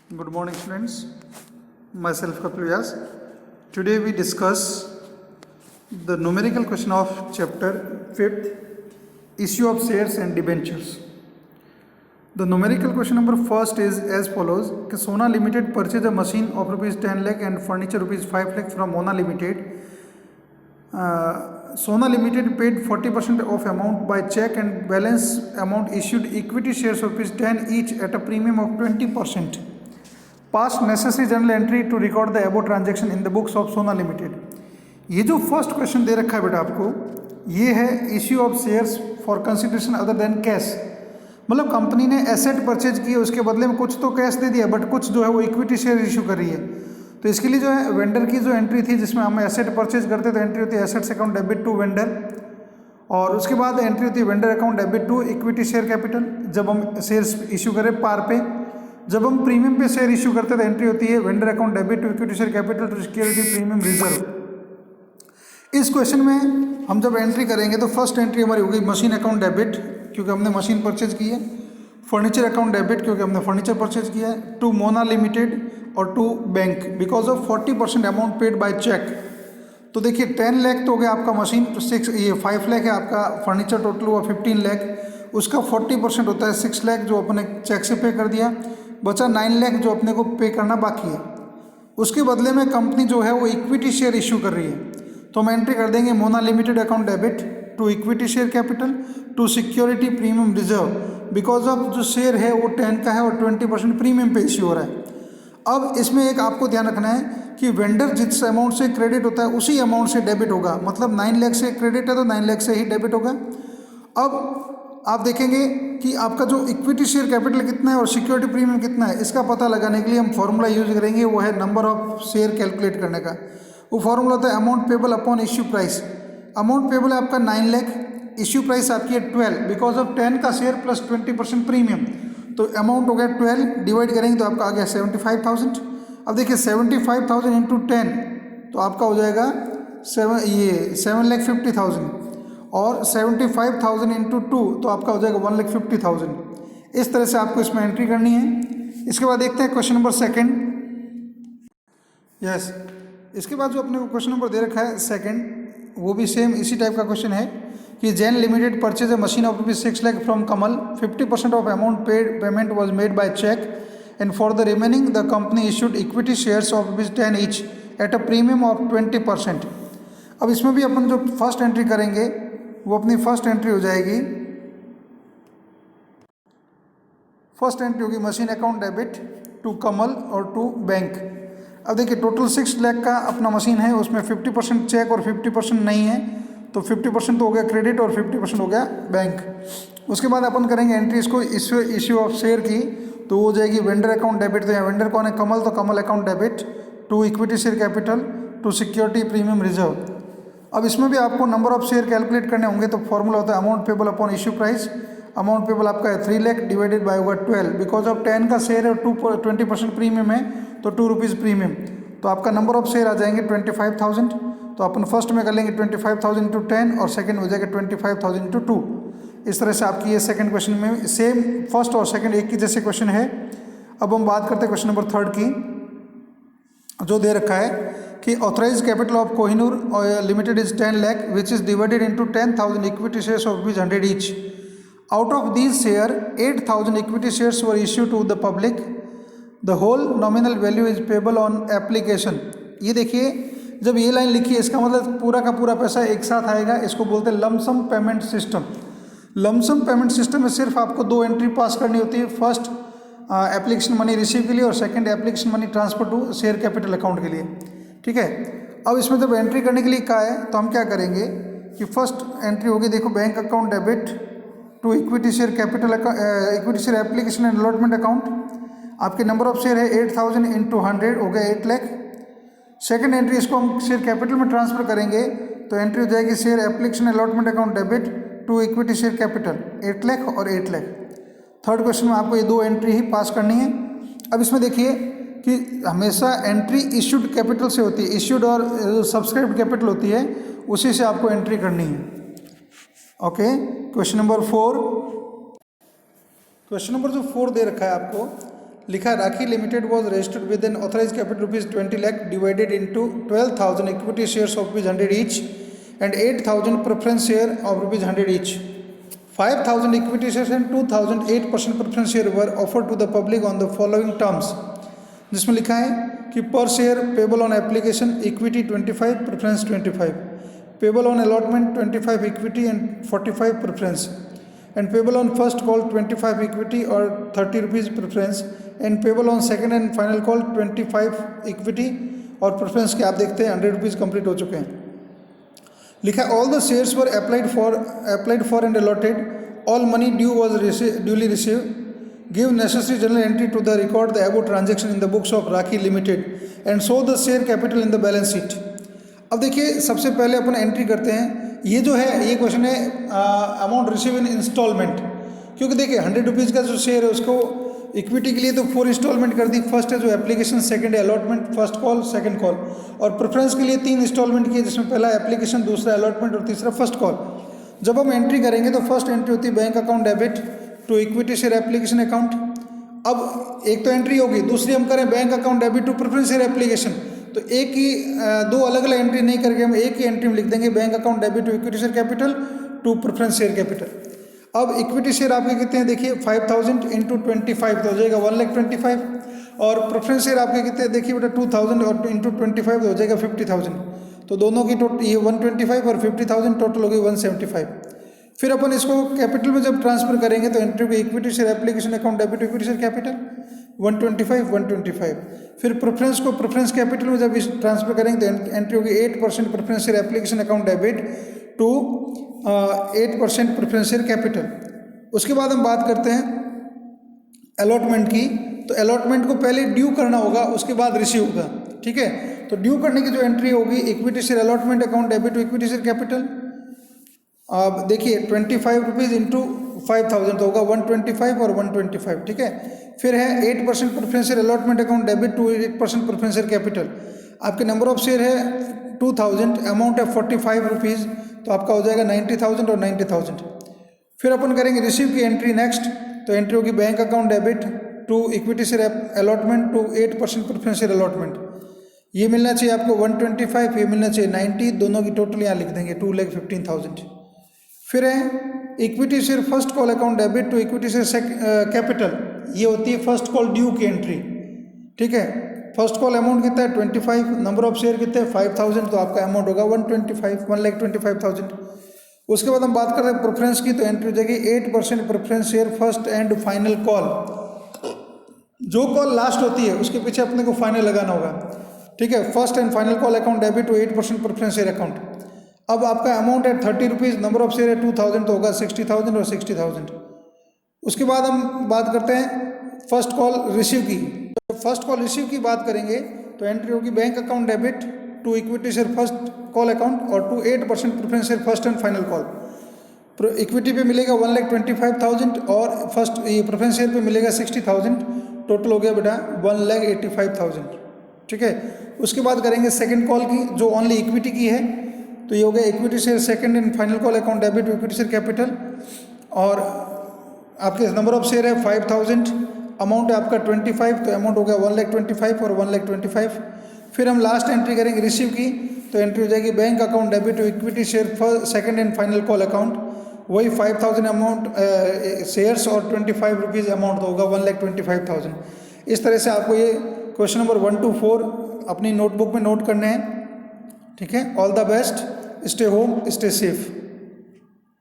Good morning, students. Myself Kapil Vyas. Today we discuss the numerical question of chapter 5th, issue of shares and debentures. The numerical question number first is as follows: कि Sona Limited purchased a machine of rupees 10 lakh and furniture rupees 5 lakh from Mona Limited. Sona Limited paid 40% of amount by check and balance amount issued equity shares of rupees 10 each at a premium of 20%. Pass necessary journal entry to record the above transaction in the books of Sona Limited. ये जो first question दे रखा है बेटा आपको, ये है issue of shares for consideration other than cash. मतलब company ने एसेट परचेज किए, उसके बदले में कुछ तो कैश दे दिया, बट कुछ जो है वो इक्विटी शेयर इशू कर रही है। तो इसके लिए जो है वेंडर की जो एंट्री थी, जिसमें हम एसेट परचेज करते तो एंट्री होती है assets account debit to vendor, और उसके बाद एंट्री होती है vendor account debit to equity share capital जब हम शेयर्स इशू करें पार पे। जब हम प्रीमियम पे शेयर इशू करते तो एंट्री होती है vendor account debit to equity share capital to security premium reserve. इस क्वेश्चन में हम जब एंट्री करेंगे तो फर्स्ट एंट्री हमारी होगी मशीन अकाउंट डेबिट, क्योंकि हमने मशीन परचेज की है। फर्नीचर अकाउंट डेबिट, क्योंकि हमने फर्नीचर परचेज किया है। टू मोना लिमिटेड और to bank because of 40% amount paid by cheque. तो देखिए 10 लाख तो हो गया आपका मशीन, 5 लाख है आपका फर्नीचर, टोटल हुआ 15 लाख। उसका 40% होता है 6 लाख जो अपने चेक से पे कर दिया, बचा 9 लाख जो अपने को पे करना बाकी है। उसके बदले में कंपनी जो है वो इक्विटी शेयर इशू कर रही है, तो हम एंट्री कर देंगे Mona limited account debit to equity share capital to security premium reserve, because of जो शेयर है वो 10 का है और 20% प्रीमियम पे इश्यू हो रहा है। अब इसमें एक आपको ध्यान रखना है कि वेंडर जिस अमाउंट से क्रेडिट होता है उसी अमाउंट से डेबिट होगा। मतलब 9 लाख से क्रेडिट है तो 9 लाख से ही डेबिट होगा। अब आप देखेंगे कि आपका जो इक्विटी शेयर कैपिटल कितना है और सिक्योरिटी प्रीमियम कितना है, इसका पता लगाने के लिए हम फॉर्मूला यूज करेंगे, वो है नंबर ऑफ शेयर कैलकुलेट करने का। वो फॉर्मूला होता है amount payable upon issue price. Amount payable है आपका 9 लाख, इश्यू प्राइस आपकी है 12, बिकॉज ऑफ 10 का शेयर प्लस 20% प्रीमियम, तो अमाउंट हो गया 12, डिवाइड करेंगे तो आपका आ गया 75,000। अब देखिए 75,000 इंटू 10 तो आपका हो जाएगा 7,50,000, और 75,000 इंटू 2 तो आपका हो जाएगा 1,50,000। इस तरह से आपको इसमें एंट्री करनी है। इसके बाद देखते हैं क्वेश्चन नंबर सेकंड। यस, इसके बाद जो अपने को क्वेश्चन नंबर दे रखा है सेकंड, वो भी सेम इसी टाइप का क्वेश्चन है कि Jain limited purchase a machine of rupees 6 lakh from Kamal, 50% of amount payment was made by cheque and for the remaining the company issued equity shares of rupees 10 each at a premium of 20%। अब इसमें भी अपन जो first entry करेंगे वो अपनी first entry हो जाएगी, first entry होगी मशीन अकाउंट डेबिट टू कमल और टू बैंक। अब देखिए टोटल 6 लाख का अपना मशीन है, उसमें 50% चेक और 50% नहीं है, तो 50% तो हो गया क्रेडिट और 50% हो गया बैंक। उसके बाद अपन करेंगे एंट्री इसको इश्यू ऑफ शेयर की, तो वो हो जाएगी वेंडर अकाउंट डेबिट। तो यहाँ वेंडर कौन है? कमल, तो Kamal account debit to equity share capital to security premium reserve. अब इसमें भी आपको नंबर ऑफ शेयर कैलकुलेट करने होंगे, तो फॉर्मूला होता है amount payable upon issue price. Amount payable आपका है 3 लाख डिवाइडेड बाय होगा 12, बिकॉज ऑफ 10 का शेयर है और 20% प्रीमियम है, तो 2 रुपीज़ प्रीमियम, तो आपका नंबर ऑफ शेयर आ जाएंगे 25,000। तो अपन फर्स्ट में कर लेंगे 25,000 इंटू 10 और सेकंड हो जाएगा 25,000 इंटू 2। इस तरह से आपकी ये सेकंड क्वेश्चन में सेम फर्स्ट और सेकंड एक ही जैसे क्वेश्चन है। अब हम बात करते हैं क्वेश्चन नंबर थर्ड की, जो दे रखा है कि authorise capital of Kohinoor limited is 10 lakh which is divided into 10,000 equity shares of rupees 100 each. Out of these share 8,000 equity shares were issue to the public, the whole nominal value is payable on application. ये देखिए जब ये line लिखी है इसका मतलब पूरा का पूरा पैसा एक साथ आएगा, इसको बोलते हैं lump sum payment system. Lump sum payment system में सिर्फ आपको 2 एंट्री पास करनी होती है, फर्स्ट एप्लीकेशन मनी रिसीव के लिए और second application money transfer to share capital account के लिए। ठीक है, अब इसमें जब एंट्री करने के लिए कहा है तो हम क्या करेंगे कि फर्स्ट एंट्री होगी, देखो bank account debit to equity share capital equity share application and allotment account. आपके नंबर ऑफ शेयर है 8,000 इंटू 100 हो गया 8 लाख। सेकंड एंट्री इसको हम शेयर कैपिटल में ट्रांसफर करेंगे, तो एंट्री हो जाएगी share application allotment account debit to equity share capital 8 lakh और 8 लाख। थर्ड क्वेश्चन में आपको ये 2 एंट्री ही पास करनी है। अब इसमें देखिए कि हमेशा एंट्री इश्यूड कैपिटल से होती है, इश्यूड और सब्सक्राइब्ड कैपिटल होती है, उसी से आपको एंट्री करनी है। Okay, question number 4। Question number जो 4 दे रखा है आपको, लिखा है Rakhi limited was registered with an authorised capital ₹20 lakh divided into 12,000 equity shares of ₹100 each and 8,000 preference share of ₹100 each. 5,000 equity shares and 2,000 8% preference share were offered to the public on the following terms. जिसमें लिखा है कि पर share payable on application equity 25 preference 25, payable on allotment 25 equity and 45 preference, and payable on first call 25 equity और ₹30 preference, and payable on second and final call 25 equity और preference के आप देखते हैं ₹100 कंप्लीट हो चुके हैं. लिखा all the shares were applied for and allotted, all money due was duly receive, give necessary journal entry to the record the above transaction in the books of Rakhi limited and show the share capital in the balance sheet. अब देखिए सबसे पहले अपन entry करते हैं. ये जो है ये क्वेश्चन है अमाउंट रिसीव इन इंस्टॉलमेंट, क्योंकि देखिए ₹100 का जो शेयर है उसको इक्विटी के लिए तो 4 इंस्टॉलमेंट कर दी. फर्स्ट है जो एप्लीकेशन, सेकंड है allotment, first call, second call, और प्रेफरेंस के लिए 3 इंस्टॉलमेंट किए जिसमें पहला एप्लीकेशन, दूसरा अलॉटमेंट और तीसरा फर्स्ट कॉल. जब हम एंट्री करेंगे तो फर्स्ट एंट्री होती है bank account debit to equity share application account. अब एक तो एंट्री होगी, दूसरी हम करें bank account debit to preference share application, तो एक ही दो अलग अलग एंट्री नहीं करके हम एक ही एंट्री में लिख देंगे bank account debit to equity share capital to preference share capital. अब इक्विटी शेयर आपके कितने हैं देखिए 5,000 इंटू 25 तो हो जाएगा 1,25,000, और प्रेफरेंस शेयर आपके कितने हैं देखिए बेटा 2,000 और इंटू 25 तो हो जाएगा 50,000. तो दोनों की टोटल ये 125 और 50,000 टोटल हो गई 175. फिर अपन इसको कैपिटल में जब ट्रांसफर करेंगे तो एंट्री होगी equity share application account debit to equity share capital 125. फिर प्रेफरेंस को प्रेफरेंस कैपिटल में जब ट्रांसफर करेंगे तो एंट्री होगी 8% preference share application account debit to 8% preference share capital. उसके बाद हम बात करते हैं अलॉटमेंट की. तो अलॉटमेंट को पहले ड्यू करना होगा, उसके बाद रिसीव होगा. ठीक है, तो ड्यू करने की जो एंट्री होगी equity share allotment account debit to equity share capital. अब देखिए ₹25 इंटू 5,000 तो होगा 125 और 125. ठीक है, फिर है 8% preference share allotment account debit to 8% preference share capital. आपके नंबर ऑफ शेयर है 2,000, अमाउंट है ₹45, तो आपका हो जाएगा 90,000 और 90,000. फिर अपन करेंगे रिसीव की एंट्री नेक्स्ट, तो एंट्री होगी bank account debit to equity share allotment to 8% preference share allotment. ये मिलना चाहिए आपको 125, ये मिलना चाहिए 90, दोनों की टोटल यहाँ लिख देंगे 2,15,000. फिर है equity share first call account debit to equity share capital, ये होती है फर्स्ट कॉल ड्यू की एंट्री. ठीक है, फर्स्ट कॉल अमाउंट कितना है 25, नंबर ऑफ शेयर कितने हैं 5,000, तो आपका अमाउंट होगा 1,25,000. उसके बाद हम बात करते हैं प्रेफरेंस की, तो एंट्री हो जाएगी 8% preference share first and final call. जो कॉल लास्ट होती है उसके पीछे अपने को फाइनल लगाना होगा. ठीक है, first and final call account debit to 8% preference share account. अब आपका अमाउंट है ₹30, नंबर ऑफ शेयर है 2,000 तो होगा 60,000 और 60,000. उसके बाद हम बात करते हैं फर्स्ट कॉल रिसीव की. तो फर्स्ट कॉल रिसीव की बात करेंगे तो एंट्री होगी bank account debit to equity share first call account और to 8% preference share first and final call. Equity पे मिलेगा 1,25,000 और फर्स्ट ये प्रेफरेंस शेयर पे मिलेगा 60,000, टोटल हो गया बेटा 1,85,000. ठीक है, उसके बाद करेंगे सेकंड कॉल की जो ओनली इक्विटी की है, तो ये हो गया equity share second and final call account debit to equity share capital, और आपके नंबर ऑफ शेयर है 5,000, अमाउंट है आपका 25, तो अमाउंट हो गया 1,25,000 और 1,25,000. फिर हम लास्ट एंट्री करेंगे रिसीव की, तो एंट्री हो जाएगी bank account debit to equity share second and final call account, वही 5,000 अमाउंट शेयर्स और ₹25 अमाउंट तो होगा 1,25,000. इस तरह से आपको ये क्वेश्चन नंबर 1 to 4 अपनी नोटबुक में नोट करने हैं. ठीक है, all the best, stay home, stay safe.